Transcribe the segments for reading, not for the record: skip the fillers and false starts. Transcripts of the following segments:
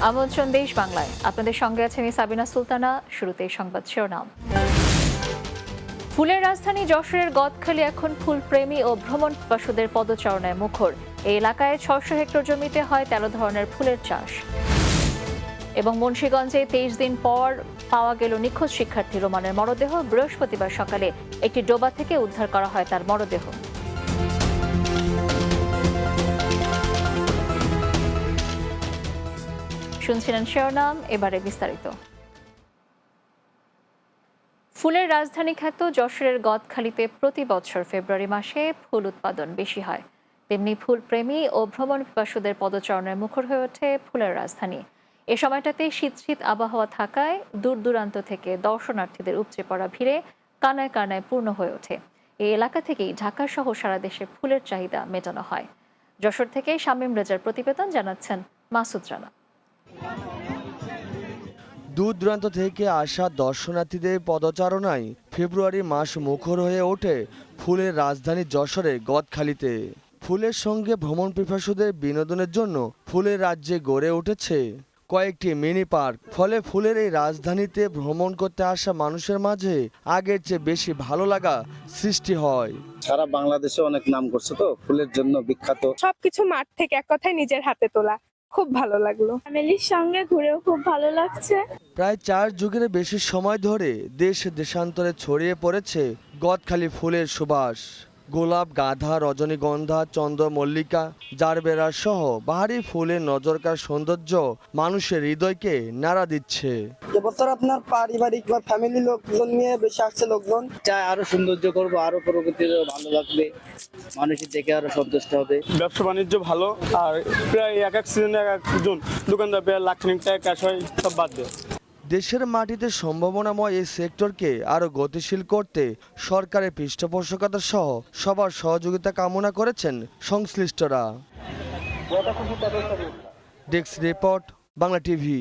আমন্ত্রণ দেশ বাংলায়, আপনাদের সঙ্গে আছে আমি সাবিনা সুলতানা। শুরুতে সংবাদ শিরোনাম। ফুলের রাজধানী যশোরের গদখালি এখন ফুলপ্রেমী ও ভ্রমণ পিপাসুদের পদচারণায় মুখর। এই এলাকায় ৬০০ হেক্টর জমিতে হয় ১৩ ধরনের ফুলের চাষ। এবং মুন্সিগঞ্জে ২৩ দিন পর পাওয়া গেল নিখোঁজ শিক্ষার্থী রোমানের মরদেহ। বৃহস্পতিবার সকালে একটি ডোবা থেকে উদ্ধার করা হয় তার মরদেহ। শুনছিলেন শিরোনাম, এবারে বিস্তারিত। ফুলের রাজধানী খ্যাত যশোরের গদখালিতে প্রতি বছর ফেব্রুয়ারি মাসে ফুল উৎপাদন বেশি হয়, তেমনি ফুলপ্রেমী ও ভ্রমণ পিপাসুদের পদচারণায় মুখর হয়ে ওঠে ফুলের রাজধানী। এ সময়টাতে শীত শীত আবহাওয়া থাকায় দূর দূরান্ত থেকে দর্শনার্থীদের উপচে পড়া ভিড়ে কানায় কানায় পূর্ণ হয়ে ওঠে। এই এলাকা থেকেই ঢাকা সহ সারা দেশে ফুলের চাহিদা মেটানো হয়। যশোর থেকে শামীম রেজার প্রতিবেদন, জানাচ্ছেন মাসুদ রানা। দূর দূরান্ত থেকে আসা দর্শনার্থীদের পদচারণায় ফেব্রুয়ারি মাস মুখর হয়ে ওঠে ফুলের রাজধানী যশোরের গদখালিতে। ফুলের সঙ্গে ভ্রমণ পিপাসুদের বিনোদনের জন্য ফুলের রাজ্যে গড়ে উঠেছে কয়েকটি মিনি পার্ক। ফলে ফুলের এই রাজধানীতে ভ্রমণ করতে আসা মানুষের মাঝে আগের চেয়ে বেশি ভালো লাগা সৃষ্টি হয়। সারা বাংলাদেশে অনেক নাম করছে, তো ফুলের জন্য বিখ্যাত। সবকিছু মাঠ থেকে এক কথায় নিজের হাতে তোলা, খুব ভালো লাগলো। ফ্যামিলির সঙ্গে ঘুরেও খুব ভালো লাগছে। প্রায় ৪ যুগের বেশি সময় ধরে দেশ দেশান্তরে ছড়িয়ে পড়েছে গদখালি ফুলের সুবাস। গোলাপ, গাঁধা, রজনীগন্ধা, চন্দ্রমল্লিকা, জারবেরা সহ বাহারি ফুলের নজরকার সৌন্দর্য মানুষের হৃদয়কে নাড়া দিচ্ছে। এবছর আপনার পারিবারিক বা ফ্যামিলি লোকজন নিয়ে বেশি আসছে লোকজন। চাই আরো সৌন্দর্য করবো, আরো প্রকৃতি ভালো লাগবে, মানুষের দেখে আরো সন্তুষ্ট হবে। ব্যবসা বাণিজ্য ভালো, আর প্রায় এক এক সিজনে এক একজন দোকানদার প্রায় লাখখানিক টাকা ক্যাশ হয়, সব বাদ দেয়। দেশের মাটিতে সম্ভাবনাময় এই সেক্টরকে আরও গতিশীল করতে সরকারের পৃষ্ঠপোষকতা সহ সবার সহযোগিতা কামনা করেছেন সংশ্লিষ্টরা। Desk report, Bangla TV.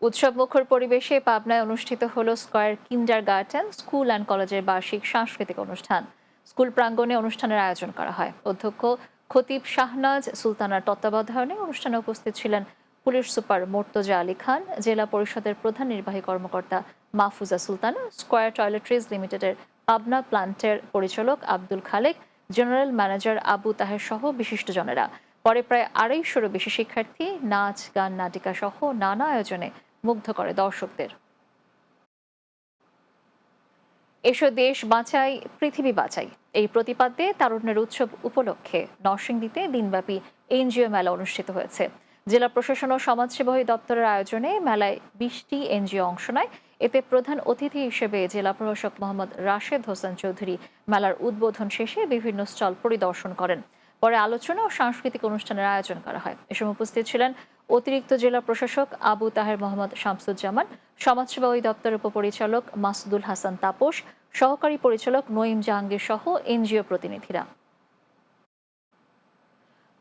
উৎসব মুখর পরিবেশে পাবনায় অনুষ্ঠিত হলো স্কয়ার কিন্ডারগার্টেন স্কুল অ্যান্ড কলেজের বার্ষিক সাংস্কৃতিক অনুষ্ঠান। স্কুল প্রাঙ্গণে অনুষ্ঠানের আয়োজন করা হয়। অধ্যক্ষ খতিব শাহনাজ সুলতানার তত্ত্বাবধানে অনুষ্ঠানে উপস্থিত ছিলেন পুলিশ সুপার মোর্তজা আলী খান, জেলা পরিষদের প্রধান নির্বাহী কর্মকর্তা মাহফুজা সুলতানা, স্কয়ার টয়লেট্রিজ লিমিটেডের পাবনা প্লান্টের পরিচালক আব্দুল খালেক, জেনারেল ম্যানেজার আবু তাহের সহ বিশিষ্টজনেরা। পরে প্রায় ২৫০-রও বেশি শিক্ষার্থী নাচ, গান, নাটিকা সহ নানা আয়োজনে মুগ্ধ করে দর্শকদের। এসো দেশ বাঁচাই, পৃথিবী বাঁচাই এই প্রতিপাদ্যে তারুণ্যের উৎসব উপলক্ষে নরসিংদীতে দিনব্যাপী এনজিও মেলা অনুষ্ঠিত হয়েছে। জেলা প্রশাসন ও সমাজসেবা দপ্তরের আয়োজনে মেলায় ২০টি এনজিও অংশ নেয়। এতে প্রধান অতিথি হিসেবে জেলা প্রশাসক মোহাম্মদ রাশেদ হোসেন চৌধুরী মেলার উদ্বোধন শেষে বিভিন্ন স্টল পরিদর্শন করেন। পরে আলোচনা ও সাংস্কৃতিক অনুষ্ঠানের আয়োজন করা হয়। এ সময় উপস্থিত ছিলেন অতিরিক্ত জেলা প্রশাসক আবু তাহের মোহাম্মদ শামসুজ্জামান, সমাজসেবা উপপরিচালক পরিচালক মাসুদুল হাসান তাপস, সহকারী পরিচালক নঈম জাহাঙ্গীর সহ এনজিও প্রতিনিধিরা।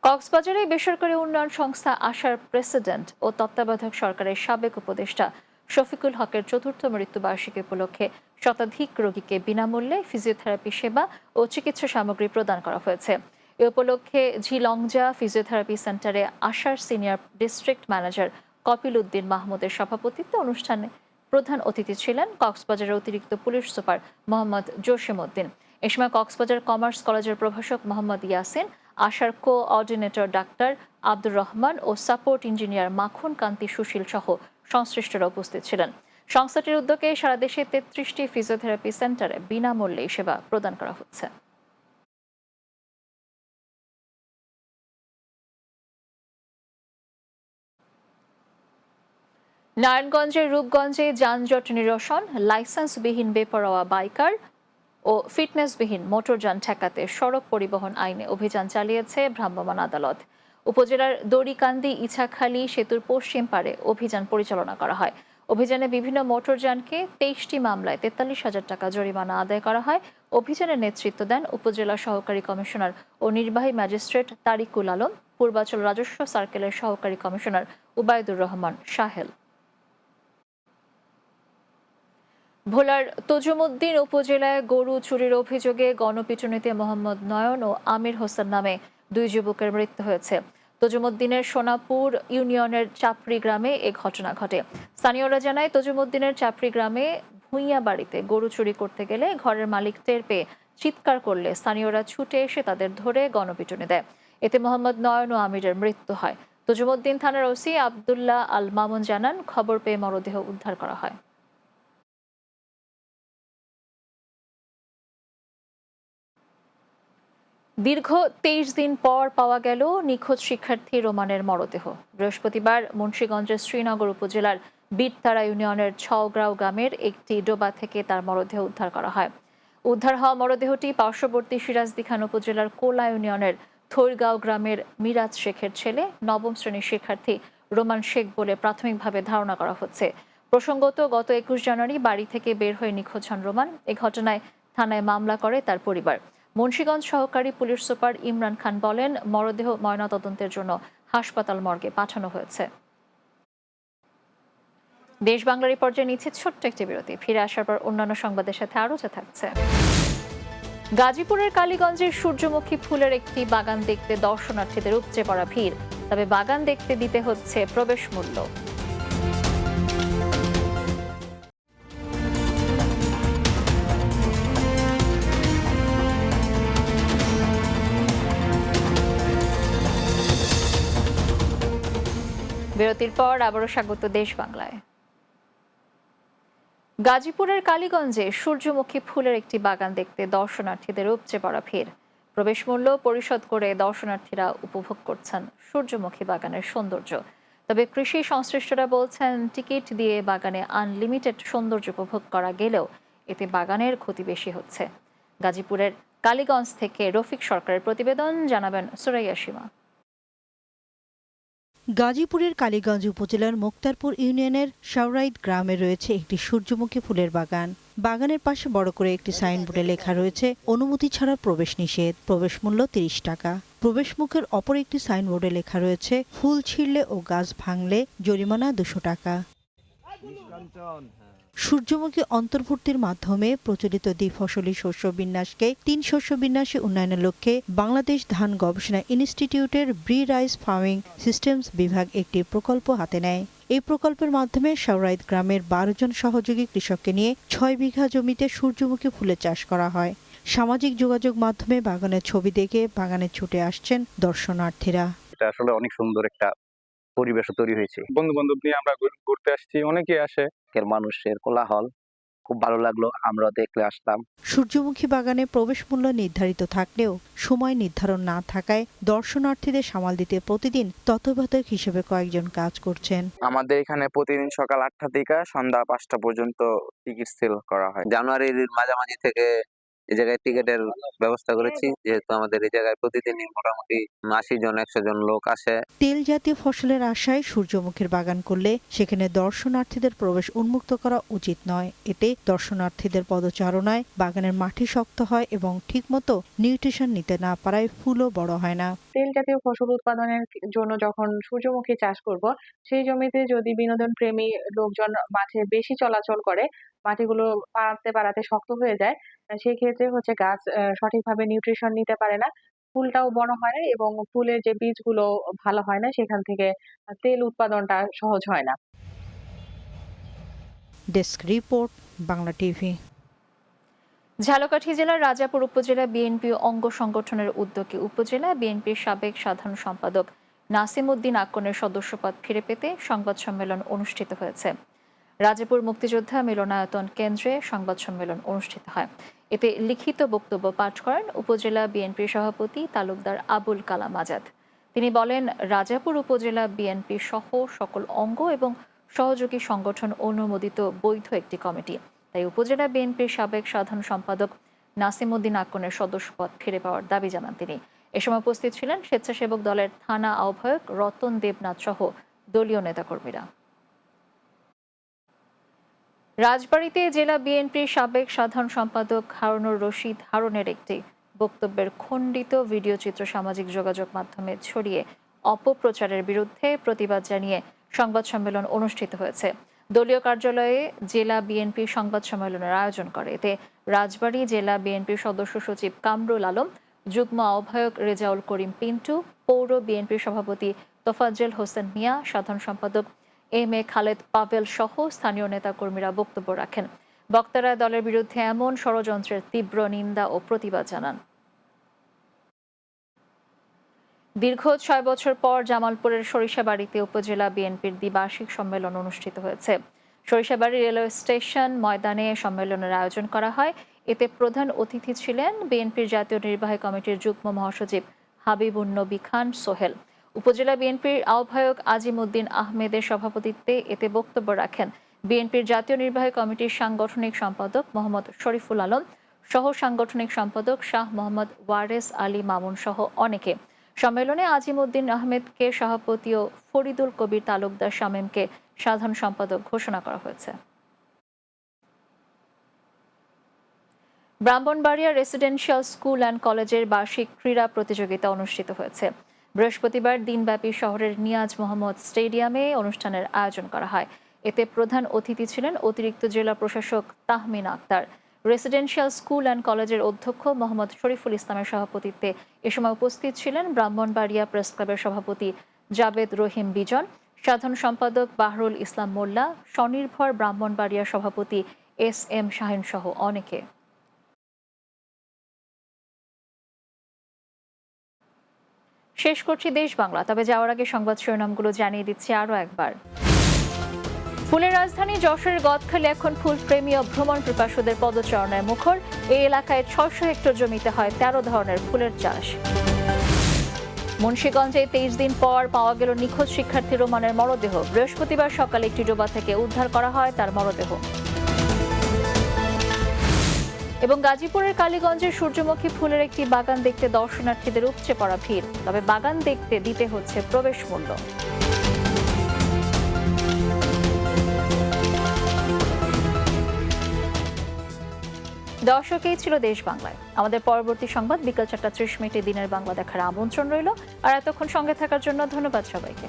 কক্সবাজারে বেসরকারি উন্নয়ন সংস্থা আশার প্রেসিডেন্ট ও তত্ত্বাবধায়ক সরকারের সাবেক উপদেষ্টা শফিকুল হকের চতুর্থ মৃত্যুবার্ষিকী উপলক্ষে শতাধিক রোগীকে বিনামূল্যে ফিজিওথেরাপি সেবা ও চিকিৎসা সামগ্রী প্রদান করা হয়েছে। এ উপলক্ষে ঝিলংজা ফিজিওথেরাপি সেন্টারে আশার senior district manager Kapil Uddin মাহমুদের সভাপতিত্বে অনুষ্ঠানে প্রধান অতিথি ছিলেন কক্সবাজারের অতিরিক্ত পুলিশ সুপার মোহাম্মদ জসিম উদ্দিন। এ সময় কক্সবাজার কমার্স কলেজের প্রভাষক মোহাম্মদ ইয়াসিন, আশার কোঅর্ডিনেটর ডাক্তার আব্দুর রহমান ও সাপোর্ট ইঞ্জিনিয়ার মাখন কান্তি সুশীল সহ সংশ্লিষ্টরা উপস্থিত ছিলেন। সংস্থাটির উদ্যোগে সারা দেশে ৩৩টি ফিজিওথেরাপি সেন্টারে বিনামূল্যে সেবা প্রদান করা হচ্ছে। নারায়ণগঞ্জের রূপগঞ্জে যানজট নিরসন, লাইসেন্সবিহীন বেপরোয়া বাইকার ও ফিটনেসবিহীন মোটরযান ঠেকাতে সড়ক পরিবহন আইনে অভিযান চালিয়েছে ভ্রাম্যমাণ আদালত। উপজেলার দড়িকান্দি ইছাখালী সেতুর পশ্চিম পারে অভিযান পরিচালনা করা হয়। অভিযানে বিভিন্ন মোটরযানকে ২৩টি মামলায় ৪৩,০০০ টাকা জরিমানা আদায় করা হয়। অভিযানের নেতৃত্ব দেন উপজেলা সহকারী কমিশনার ও নির্বাহী ম্যাজিস্ট্রেট তারিকুল আলম, পূর্বাঞ্চল রাজস্ব সার্কেলের সহকারী কমিশনার উবায়দুর রহমান সাহেল। ভোলার তজুমুদ্দিন উপজেলায় গরু চুরির অভিযোগে গণপিটুনিতে মোহাম্মদ নয়ন ও আমির হোসেন নামে দুই যুবকের মৃত্যু হয়েছে। তজুমুদ্দিনের সোনাপুর ইউনিয়নের চাপড়ি গ্রামে এ ঘটনা ঘটে। স্থানীয়রা জানায়, তজুমুদ্দিনের চাপড়ি গ্রামে ভুঁইয়া বাড়িতে গরু চুরি করতে গেলে ঘরের মালিক টের পেয়ে চিৎকার করলে স্থানীয়রা ছুটে এসে তাদের ধরে গণপিটুনি দেয়। এতে মোহাম্মদ নয়ন ও আমিরের মৃত্যু হয়। তজুমুদ্দিন থানার ওসি আব্দুল্লাহ আল মামুন জানান, খবর পেয়ে মরদেহ উদ্ধার করা হয়। দীর্ঘ 23 দিন পর পাওয়া গেল নিখোঁজ শিক্ষার্থী রোমানের মরদেহ। বৃহস্পতিবার মুন্সিগঞ্জের শ্রীনগর উপজেলার বীরতারা ইউনিয়নের ছওগ্রাও গ্রামের একটি ডোবা থেকে তার মরদেহ উদ্ধার করা হয়। উদ্ধার হওয়া মরদেহটি পার্শ্ববর্তী সিরাজদি খান উপজেলার কোলা ইউনিয়নের থৈরগাঁও গ্রামের মিরাজ শেখের ছেলে, নবম শ্রেণীর শিক্ষার্থী রোমান শেখ বলে প্রাথমিকভাবে ধারণা করা হচ্ছে। প্রসঙ্গত, গত 21 জানুয়ারি বাড়ি থেকে বের হয়ে নিখোঁজ হন রোমান। এ ঘটনায় থানায় মামলা করে তার পরিবার। মুন্সিগঞ্জ সহকারী পুলিশ সুপার ইমরান খান বলেন, মরদেহ ময়নাতদন্তের জন্য হাসপাতাল মর্গে পাঠানো হয়েছে। দেশ বাংলার এই পর্যায়ে নিচ্ছে ছোট্ট একটি বিরতি। ফিরে আসার পর অন্যান্য সংবাদের সাথে আরও যা থাকছে। গাজীপুরের কালীগঞ্জের সূর্যমুখী ফুলের একটি বাগান দেখতে দর্শনার্থীদের উপচে পড়া ভিড়। তবে বাগান দেখতে দিতে হচ্ছে প্রবেশ মূল্য। বিরতির পর আবারও স্বাগত দেশ বাংলায়। গাজীপুরের কালীগঞ্জে সূর্যমুখী ফুলের একটি বাগান দেখতে দর্শনার্থীদের উপচে পড়া ভিড়। প্রবেশ মূল্য পরিশোধ করে দর্শনার্থীরা উপভোগ করছেন সূর্যমুখী বাগানের সৌন্দর্য। তবে কৃষি সংশ্লিষ্টরা বলছেন, টিকিট দিয়ে বাগানে আনলিমিটেড সৌন্দর্য উপভোগ করা গেলেও এতে বাগানের ক্ষতি বেশি হচ্ছে। গাজীপুরের কালীগঞ্জ থেকে রফিক সরকারের প্রতিবেদন, জানাবেন সুরাইয়া সীমা। গাজীপুরের কালীগঞ্জ উপজেলার মোক্তারপুর ইউনিয়নের শাওরাইদ গ্রামে রয়েছে একটি সূর্যমুখী ফুলের বাগান। বাগানের পাশে বড় করে একটি সাইনবোর্ডে লেখা রয়েছে, অনুমতি ছাড়া প্রবেশ নিষেধ, প্রবেশ মূল্য 30 টাকা। প্রবেশ মুখের অপর একটি সাইনবোর্ডে লেখা রয়েছে, ফুল ছিঁড়লে ও গাছ ভাঙলে জরিমানা 200 টাকা। সূর্যমুখী অন্তর্ভুক্তির মাধ্যমে প্রচলিত দ্বিফসলী শস্য বিন্যাসকে 3 শস্য বিন্যাসে উন্নয়নের লক্ষ্যে বাংলাদেশ ধান গবেষণা ইনস্টিটিউটের ব্রি রাইস ফার্মিং সিস্টেমস বিভাগ একটি প্রকল্প হাতে নেয়। এই প্রকল্পের মাধ্যমে শাওরাইদ গ্রামের 12 জন সহযোগী কৃষককে নিয়ে 6 বিঘা জমিতে সূর্যমুখী ফুলের চাষ করা হয়। সামাজিক যোগাযোগ মাধ্যমে বাগানের ছবি দেখে বাগানে ছুটে আসছেন দর্শনার্থীরা। এটা আসলে অনেক সুন্দর একটা পরিবেশ তৈরি হয়েছে। বন্ধু বান্ধব নিয়ে আমরা ঘুরতে আসছি, অনেকে আসে। মানুষের কোলাহল খুব ভালো লাগলো, আমরা দেখলে আসলাম। সূর্যমুখী বাগানে প্রবেশ মূল্য নির্ধারিত থাকলেও সময় নির্ধারণ না থাকায় দর্শনার্থীদের সামাল দিতে প্রতিদিন তত্ত্বাবধায়ক হিসেবে কয়েকজন কাজ করছেন। আমাদের এখানে প্রতিদিন সকাল 8টা থেকে সন্ধ্যা 5টা পর্যন্ত টিকিট সেল করা হয়। জানুয়ারির মাঝামাঝি থেকে এই জায়গায় টিকিটের ব্যবস্থা করেছি, যেহেতু আমাদের এই জায়গায় প্রতিদিনই মোটামুটি 80 জন 100 জন লোক আসে। তেল জাতীয় ফসলের আশায় সূর্যমুখীর বাগান করলে সেখানে দর্শনার্থীদের প্রবেশ উন্মুক্ত করা উচিত নয়। এতে দর্শনার্থীদের পদচারণায় বাগানের মাটি শক্ত হয় এবং ঠিকমতো নিউট্রিশন নিতে না পারায় ফুলও বড় হয় না। তেল জাতীয় ফসল উৎপাদনের জন্য যখন সূর্যমুখী চাষ করব, সেই জমিতে যদি বিনোদন প্রেমী লোকজন মাঠে বেশি চলাচল করে, মাটিগুলো পাড়াতে শক্ত হয়ে যায়, সেই ক্ষেত্রে গাছ সঠিকভাবে নিউট্রিশন নিতে পারে না, ফুলটাও বড় হয় না এবং ফুলের যে বীজগুলো ভালো হয় না, সেখান থেকে তেল উৎপাদনটা সহজ হয় না। Desk report, Bangla TV. Jhalakathi জেলার রাজাপুর উপজেলা বিএনপি অঙ্গ সংগঠনের উদ্যোগে উপজেলা বিএনপির সাবেক সাধারণ সম্পাদক নাসিম উদ্দিন আকনের সদস্যপদ ফিরে পেতে সংবাদ সম্মেলন অনুষ্ঠিত হয়েছে। রাজাপুর মুক্তিযোদ্ধা মিলনায়তন কেন্দ্রে সংবাদ সম্মেলন অনুষ্ঠিত হয়। এতে লিখিত বক্তব্য পাঠ করেন উপজেলা বিএনপির সভাপতি তালুকদার আবুল কালাম আজাদ। তিনি বলেন, রাজাপুর উপজেলা বিএনপি সহ সকল অঙ্গ এবং সহযোগী সংগঠন অনুমোদিত বৈধ একটি কমিটি। তাই উপজেলা বিএনপির সাবেক সাধারণ সম্পাদক নাসিম উদ্দিন আকনের সদস্যপদ ফিরে পাওয়ার দাবি জানান তিনি। এ সময় উপস্থিত ছিলেন স্বেচ্ছাসেবক দলের থানা আহ্বায়ক রতন দেবনাথ সহ দলীয় নেতাকর্মীরা। রাজবাড়ীতে জেলা বিএনপির সাবেক সাধারণ সম্পাদক হারুনুর রশিদ হারুনের একটি বক্তব্যের খণ্ডিত ভিডিও চিত্র সামাজিক যোগাযোগ মাধ্যমে ছড়িয়ে অপপ্রচারের বিরুদ্ধে প্রতিবাদ জানিয়ে সংবাদ সম্মেলন অনুষ্ঠিত হয়েছে। দলীয় কার্যালয়ে জেলা বিএনপি সংবাদ সম্মেলনের আয়োজন করে। এতে রাজবাড়ী জেলা বিএনপির সদস্য সচিব কামরুল আলম, যুগ্ম আহ্বায়ক রেজাউল করিম পিন্টু, পৌর বিএনপির সভাপতি তোফাজ্জল হোসেন মিয়া, সাধারণ সম্পাদক এম এ খালেদ পাভেল সহ স্থানীয় নেতাকর্মীরা বক্তব্য রাখেন। বক্তারা দলের বিরুদ্ধে এমন ষড়যন্ত্রের তীব্র নিন্দা ও প্রতিবাদ জানান। দীর্ঘ 6 বছর পর জামালপুরের সরিষাবাড়িতে উপজেলা বিএনপির দ্বিবার্ষিক সম্মেলন অনুষ্ঠিত হয়েছে। সরিষাবাড়ি রেলওয়ে স্টেশন ময়দানে সম্মেলনের আয়োজন করা হয়। এতে প্রধান অতিথি ছিলেন বিএনপির জাতীয় নির্বাহী কমিটির যুগ্ম মহাসচিব হাবিবুন নবী খান সোহেল। উপজেলা বিএনপির আহ্বায়ক আজিমউদ্দিন আহমেদের সভাপতিত্বে এতে বক্তব্য রাখেন বিএনপির জাতীয় নির্বাহী কমিটির সাংগঠনিক সম্পাদক মোহাম্মদ শরীফুল আলম, সহ সাংগঠনিক সম্পাদক শাহ মোহাম্মদ ওয়ারেস আলী মামুন সহ অনেকে। সম্মেলনে আজিমউদ্দিন আহমেদকে সভাপতি ও ফরিদুল কবির তালুকদার শামীমকে সাধারণ সম্পাদক ঘোষণা করা হয়েছে। ব্রাহ্মণবাড়িয়া রেসিডেন্সিয়াল স্কুল অ্যান্ড কলেজের বার্ষিক ক্রীড়া প্রতিযোগিতা অনুষ্ঠিত হয়েছে। বৃহস্পতিবার দিনব্যাপী শহরের নিয়াজ মোহাম্মদ স্টেডিয়ামে অনুষ্ঠানের আয়োজন করা হয়। এতে প্রধান অতিথি ছিলেন অতিরিক্ত জেলা প্রশাসক Tahmin Akter. Residential school and কলেজের অধ্যক্ষ মোহাম্মদ শরীফুল ইসলামের সভাপতিত্বে এ সময় উপস্থিত ছিলেন ব্রাহ্মণবাড়িয়া প্রেস ক্লাবের সভাপতি জাবেদ রহিম বিজন, সাধারণ সম্পাদক বাহরুল ইসলাম মোল্লা, স্বনির্ভর ব্রাহ্মণবাড়িয়া সভাপতি এস এম শাহিন সহ অনেকে। শেষ করছি দেশ বাংলা, তবে যাওয়ার আগে সংবাদ শিরোনামগুলো জানিয়ে দিচ্ছি আরও একবার। ফুলের রাজধানী যশোরের গদখালি এখন ফুল প্রেমী ও ভ্রমণ পিপাসুদের পদচারণায় মুখর। এই এলাকায় 600 হেক্টর জমিতে হয় 13 ধরনের ফুলের চাষ। মুন্সিগঞ্জে 23 দিন পর পাওয়া গেল নিখোঁজ শিক্ষার্থী রোমানের মরদেহ। বৃহস্পতিবার সকালে একটি ডোবা থেকে উদ্ধার করা হয় তার মরদেহ। এবং গাজীপুরের কালীগঞ্জের সূর্যমুখী ফুলের একটি বাগান দেখতে দর্শনার্থীদের উপচে পড়া ভিড়, তবে বাগান দেখতে দিতে হচ্ছে প্রবেশ মূল্য। দর্শক, এই ছিল দেশ বাংলায়। আমাদের পরবর্তী সংবাদ বিকাল 4:30 দিনের বাংলা দেখার আমন্ত্রণ রইল। আর এতক্ষণ সঙ্গে থাকার জন্য ধন্যবাদ সবাইকে।